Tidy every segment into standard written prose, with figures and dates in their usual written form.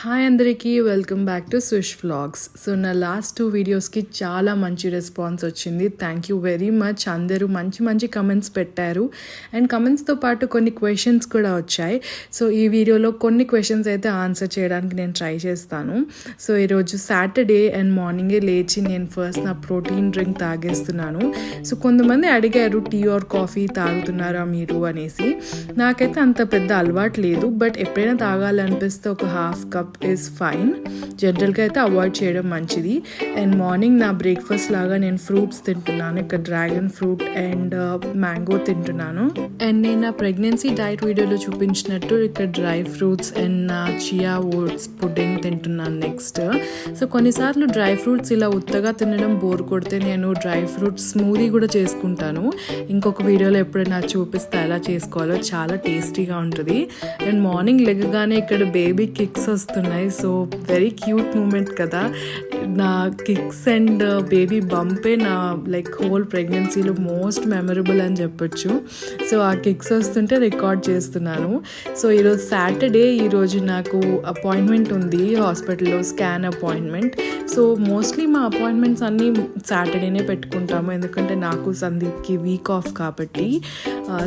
Hi అందరికీ welcome back to swish vlogs. So నా last 2 వీడియోస్కి చాలా మంచి రెస్పాన్స్ వచ్చింది. Thank you very much. అందరూ మంచి మంచి కమెంట్స్ పెట్టారు అండ్ కమెంట్స్తో పాటు కొన్ని క్వశ్చన్స్ కూడా వచ్చాయి. సో ఈ వీడియోలో కొన్ని క్వశ్చన్స్ అయితే ఆన్సర్ చేయడానికి నేను ట్రై చేస్తాను. సో ఈరోజు సాటర్డే అండ్ మార్నింగే లేచి నేను ఫస్ట్ నా ప్రోటీన్ డ్రింక్ తాగేస్తున్నాను. సో కొంతమంది అడిగారు టీ ఆర్ కాఫీ తాగుతున్నారా మీరు అనేసి. నాకైతే అంత పెద్ద అలవాటు లేదు, బట్ ఎప్పుడైనా తాగాలనిపిస్తే ఒక హాఫ్ కప్ ఈజ్ ఫైన్. జనరల్గా అయితే అవాయిడ్ చేయడం మంచిది. అండ్ మార్నింగ్ నా బ్రేక్ఫాస్ట్ లాగా నేను ఫ్రూట్స్ తింటున్నాను. ఇక్కడ డ్రాగన్ ఫ్రూట్ అండ్ మ్యాంగో తింటున్నాను. అండ్ నేను నా ప్రెగ్నెన్సీ డైట్ వీడియోలో చూపించినట్టు ఇక్కడ డ్రై ఫ్రూట్స్ అండ్ నా చియా ఓట్స్ పుడ్డింగ్ తింటున్నాను నెక్స్ట్. సో కొన్నిసార్లు డ్రై ఫ్రూట్స్ ఇలా ఉత్తగా తినడం బోర్ కొడితే నేను డ్రై ఫ్రూట్స్ స్మూదీ కూడా చేసుకుంటాను. ఇంకొక వీడియోలో ఎప్పుడైనా చూపిస్తే ఎలా చేసుకోవాలో, చాలా టేస్టీగా ఉంటుంది. అండ్ మార్నింగ్ లెగగానే ఇక్కడ బేబీ కిక్స్ వస్తున్నాయి. సో వెరీ క్యూట్ మూమెంట్ కదా. నా కిక్స్ అండ్ బేబీ బంపే నా లైక్ హోల్ ప్రెగ్నెన్సీలో మోస్ట్ మెమరబుల్ అని చెప్పొచ్చు. సో ఆ కిక్స్ వస్తుంటే రికార్డ్ చేస్తున్నాను. సో ఈరోజు సాటర్డే, ఈరోజు నాకు అపాయింట్మెంట్ ఉంది హాస్పిటల్లో, స్కాన్ అపాయింట్మెంట్. సో మోస్ట్లీ మా అపాయింట్మెంట్స్ అన్నీ సాటర్డేనే పెట్టుకుంటాము, ఎందుకంటే నాకు సందీప్కి వీక్ ఆఫ్ కాబట్టి.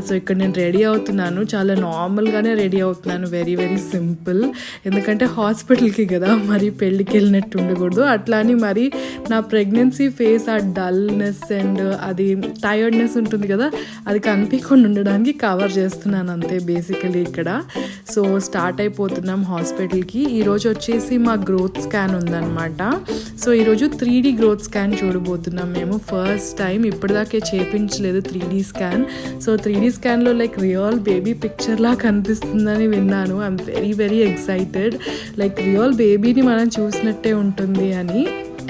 సో ఇక్కడ నేను రెడీ అవుతున్నాను, చాలా నార్మల్గానే రెడీ అవుతున్నాను, వెరీ వెరీ సింపుల్. ఎందుకంటే హాస్పిటల్కి కదా, మరి పెళ్ళికి వెళ్ళినట్టు ఉండకూడదు. అట్లా అని మరి నా ప్రెగ్నెన్సీ ఫేస్ ఆ డల్నెస్ అండ్ అది టైర్డ్నెస్ ఉంటుంది కదా, అది కనిపించకుండా ఉండడానికి కవర్ చేస్తున్నాను అంతే బేసికలీ ఇక్కడ. సో స్టార్ట్ అయిపోతున్నాం హాస్పిటల్కి. ఈరోజు వచ్చేసి మా గ్రోత్ స్కాన్ ఉందన్నమాట. సో ఈరోజు 3D గ్రోత్ స్కాన్ చూడబోతున్నాం మేము. ఫస్ట్ టైం, ఇప్పటిదాకే చేయించలేదు 3D స్కాన్. సో 3D స్కాన్లో లైక్ రియల్ బేబీ పిక్చర్లా కనిపిస్తుందని విన్నాను. I'm very very excited. Like real బేబీని మనం చూసినట్టే ఉంటుంది అని.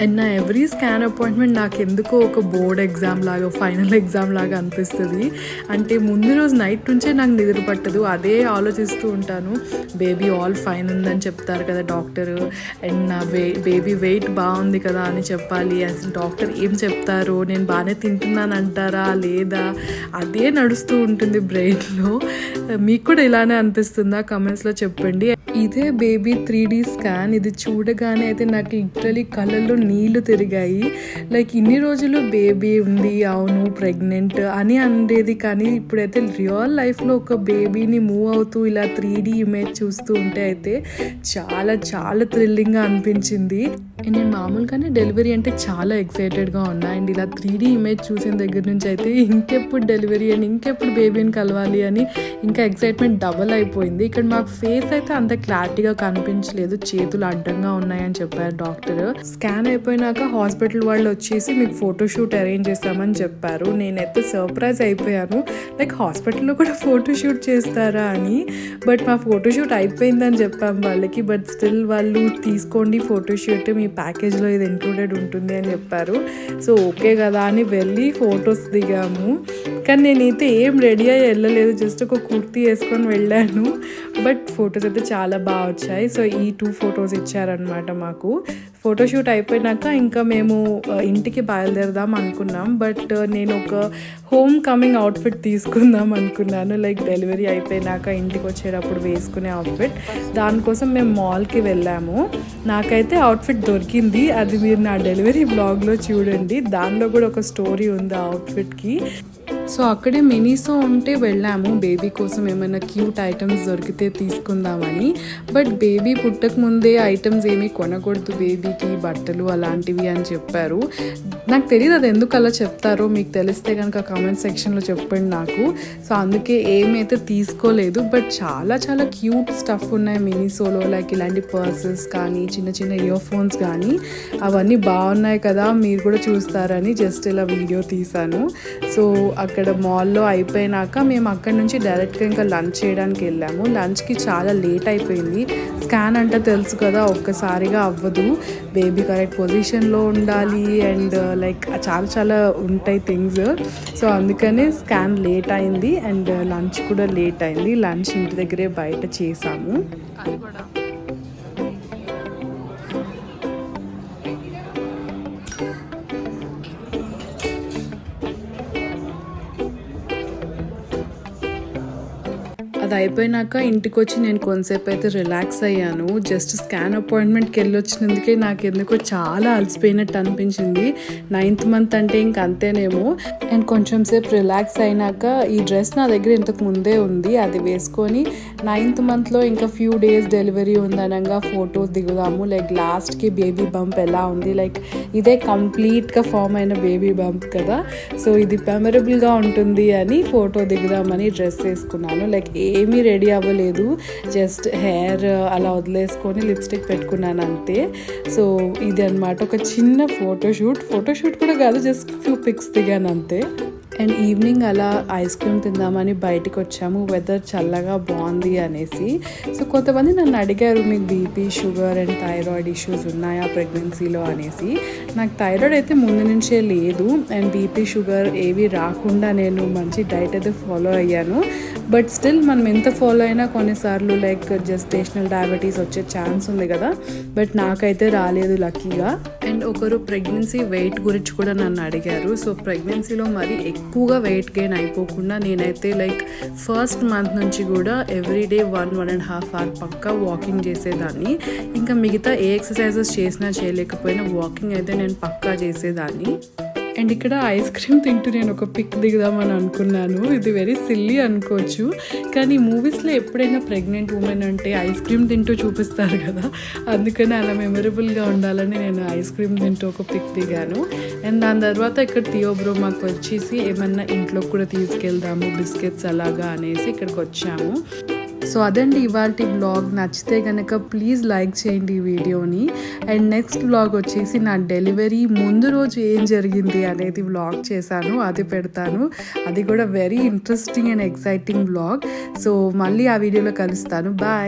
అండ్ నా ఎవ్రీ స్కాన్ అపాయింట్మెంట్ నాకు ఎందుకో ఒక బోర్డ్ ఎగ్జామ్ లాగా, ఫైనల్ ఎగ్జామ్ లాగా అనిపిస్తుంది. అంటే ముందు రోజు నైట్ నుంచే నాకు నిద్ర పట్టదు, అదే ఆలోచిస్తూ ఉంటాను. బేబీ ఆల్ ఫైన్ ఉందని చెప్తారు కదా డాక్టర్, అండ్ నా బేబీ వెయిట్ బాగుంది కదా అని చెప్పాలి. అసలు డాక్టర్ ఏం చెప్తారో, నేను బాగానే తింటున్నాను అంటారా లేదా, అదే నడుస్తూ ఉంటుంది బ్రెయిన్లో. మీకు కూడా ఇలానే అనిపిస్తుందా? కమెంట్స్లో చెప్పండి. ఇదే బేబీ 3D స్కాన్. ఇది చూడగానే అయితే నాకు లిటరలీ కళ్ళల్లో నీళ్లు తిరిగాయి. లైక్ ఇన్ని రోజులు బేబీ ఉంది, అవును ప్రెగ్నెంట్ అని ఉండేది, కానీ ఇప్పుడైతే రియల్ లైఫ్లో ఒక బేబీని మూవ్ అవుతూ ఇలా 3D ఇమేజ్ చూస్తూ ఉంటే అయితే చాలా చాలా థ్రిల్లింగ్గా అనిపించింది. అండ్ నేను మామూలుగానే డెలివరీ అంటే చాలా ఎక్సైటెడ్గా ఉన్నా. అండ్ ఇలా 3D ఇమేజ్ చూసిన దగ్గర నుంచి అయితే ఇంకెప్పుడు డెలివరీ అని, ఇంకెప్పుడు బేబీని కలవాలి అని ఇంకా ఎక్సైట్మెంట్ డబల్ అయిపోయింది. ఇక్కడ మాకు ఫేస్ అయితే అంత క్లారిటీగా కనిపించలేదు, చేతులు అడ్డంగా ఉన్నాయని చెప్పారు డాక్టర్. స్కాన్ అయిపోయినాక హాస్పిటల్ వాళ్ళు వచ్చేసి మీకు ఫోటోషూట్ అరేంజ్ చేస్తామని చెప్పారు. నేనైతే సర్ప్రైజ్ అయిపోయాను, లైక్ హాస్పిటల్లో కూడా ఫోటోషూట్ చేస్తారా అని. బట్ మా ఫోటోషూట్ అయిపోయిందని చెప్పాము వాళ్ళకి. బట్ స్టిల్ వాళ్ళు తీసుకోండి ఫోటోషూట్, మీ ప్యాకేజ్లో ఇది ఇంక్లూడెడ్ ఉంటుంది అని చెప్పారు. సో ఓకే కదా అని వెళ్ళి ఫొటోస్ దిగాము. కానీ నేనైతే ఏం రెడీ అయ్యి వెళ్ళలేదు, జస్ట్ ఒక కుర్తీ వేసుకొని వెళ్ళాను. బట్ ఫొటోస్ అయితే చాలా బాగా వచ్చాయి. సో ఈ 2 ఫొటోస్ ఇచ్చారనమాట మాకు. ఫోటోషూట్ అయిపోయినాక ఇంకా మేము ఇంటికి బయలుదేరదాం అనుకున్నాం. బట్ నేను ఒక హోమ్ కమింగ్ అవుట్ఫిట్ తీసుకుందాం అనుకున్నాను, లైక్ డెలివరీ అయిపోయినాక ఇంటికి వచ్చేటప్పుడు వేసుకునే అవుట్ఫిట్. దానికోసం మేము మాల్కి వెళ్ళాము. నాకైతే అవుట్ఫిట్ దొరికింది, అది మీరు నా డెలివరీ బ్లాగ్లో చూడండి. దానిలో కూడా ఒక స్టోరీ ఉంది ఆ అవుట్ఫిట్కి. సో అక్కడే మినీసో ఉంటే వెళ్ళాము బేబీ కోసం ఏమైనా క్యూట్ ఐటమ్స్ దొరికితే తీసుకుందామని. బట్ బేబీ పుట్టక ముందే ఐటమ్స్ ఏమీ కొనకూడదు బేబీకి, బట్టలు అలాంటివి అని చెప్పారు. నాకు తెలియదు అది ఎందుకు అలా చెప్తారో, మీకు తెలిస్తే కనుక కామెంట్ సెక్షన్లో చెప్పండి నాకు. సో అందుకే ఏమైతే తీసుకోలేదు. బట్ చాలా చాలా క్యూట్ స్టఫ్ ఉన్నాయి మినీసోలో, లైక్ ఇలాంటి పర్సెస్ కానీ, చిన్న చిన్న ఇయర్ ఫోన్స్ కానీ, అవన్నీ బాగున్నాయి కదా, మీరు కూడా చూస్తారని జస్ట్ ఇలా వీడియో తీశాను. సో అక్కడ మాల్లో అయిపోయినాక మేము అక్కడ నుంచి డైరెక్ట్గా ఇంకా లంచ్ చేయడానికి వెళ్ళాము. లంచ్కి చాలా లేట్ అయిపోయింది. స్కాన్ అంటే తెలుసు కదా, ఒక్కసారిగా అవ్వదు, బేబీ కరెక్ట్ పొజిషన్లో ఉండాలి అండ్ లైక్ చాలా చాలా ఉంటాయి థింగ్స్. సో అందుకనే స్కాన్ లేట్ అయింది అండ్ లంచ్ కూడా లేట్ అయింది. లంచ్ ఇంటి దగ్గరే బయట చేసాము. అది అయిపోయినాక ఇంటికి వచ్చి నేను కొంతసేపు అయితే రిలాక్స్ అయ్యాను. జస్ట్ స్కాన్ అపాయింట్మెంట్కి వెళ్ళొచ్చినందుకే నాకు ఎందుకో చాలా అలసిపోయినట్టు అనిపించింది. 9th మంత్ అంటే ఇంక అంతేనేమో. అండ్ కొంచెం సేపు రిలాక్స్ అయినాక ఈ డ్రెస్ నా దగ్గర ఇంతకు ముందే ఉంది, అది వేసుకొని 9th మంత్లో ఇంకా ఫ్యూ డేస్ డెలివరీ ఉందనగా ఫొటోస్ దిగుదాము. లైక్ లాస్ట్కి బేబీ బంప్ ఎలా ఉంది, లైక్ ఇదే కంప్లీట్గా ఫామ్ అయిన బేబీ బంప్ కదా. సో ఇది మెమరబుల్గా ఉంటుంది అని ఫోటో దిగుదామని డ్రెస్ వేసుకున్నాను. లైక్ ఏమీ రెడీ అవ్వలేదు, జస్ట్ హెయిర్ అలా వదిలేసుకొని లిప్స్టిక్ పెట్టుకున్నాను అంతే. సో ఇది అన్నమాట ఒక చిన్న ఫోటోషూట్ కూడా కాదు, జస్ట్ ఫ్యూ పిక్స్ దిగాను అంతే. అండ్ ఈవినింగ్ అలా ఐస్ క్రీమ్ తిందామని బయటికి వచ్చాము, వెదర్ చల్లగా బాగుంది అనేసి. సో కొంతమంది నన్ను అడిగారు, మీకు BP, sugar and thyroid issues ఉన్నాయా ప్రెగ్నెన్సీలో అనేసి. నాకు థైరాయిడ్ అయితే ముందు నుంచే లేదు, అండ్ బీపీ, షుగర్ ఏవి రాకుండా నేను మంచి డైట్ అయితే ఫాలో అయ్యాను. బట్ స్టిల్ మనం ఎంత ఫాలో అయినా కొన్నిసార్లు లైక్ జెస్టేషనల్ డయాబెటీస్ వచ్చే ఛాన్స్ ఉంది కదా, బట్ నాకైతే రాలేదు లక్కీగా. అండ్ ఒకరు ప్రెగ్నెన్సీ వెయిట్ గురించి కూడా నన్ను అడిగారు. సో ప్రెగ్నెన్సీలో మరి ఎక్కువగా వెయిట్ గెయిన్ అయిపోకుండా నేనైతే లైక్ ఫస్ట్ మంత్ నుంచి కూడా ఎవ్రీడే 1.5 hour పక్కా వాకింగ్ చేసేదాన్ని. ఇంకా మిగతా ఏ ఎక్సర్సైజెస్ చేసినా చేయలేకపోయినా వాకింగ్ అయితే నేను పక్కా చేసేదాన్ని. అండ్ ఇక్కడ ఐస్ క్రీమ్ తింటూ నేను ఒక పిక్ దిగుదామని అనుకున్నాను. ఇది వెరీ సిల్లీ అనుకోవచ్చు, కానీ మూవీస్లో ఎప్పుడైనా ప్రెగ్నెంట్ ఉమెన్ అంటే ఐస్ క్రీమ్ తింటూ చూపిస్తారు కదా, అందుకని అలా మెమరబుల్గా ఉండాలని నేను ఐస్ క్రీమ్ తింటూ ఒక పిక్ దిగాను. అండ్ దాని తర్వాత ఇక్కడ థియో బ్రో మాకు వచ్చేసి ఏమన్నా ఇంట్లో కూడా తీసుకెళ్దాము బిస్కెట్స్ అలాగా అనేసి ఇక్కడికి వచ్చాము. సో అదండి ఇవాల్టి వ్లాగ్. నచ్చితే కనుక ప్లీజ్ లైక్ చేయండి ఈ వీడియోని. అండ్ నెక్స్ట్ వ్లాగ్ వచ్చేసి నా డెలివరీ ముందు రోజు ఏం జరిగింది అనేది వ్లాగ్ చేశాను, అది పెడతాను. అది కూడా very interesting and exciting vlog. So మళ్ళీ ఆ వీడియోలో కలుస్తాను. బాయ్.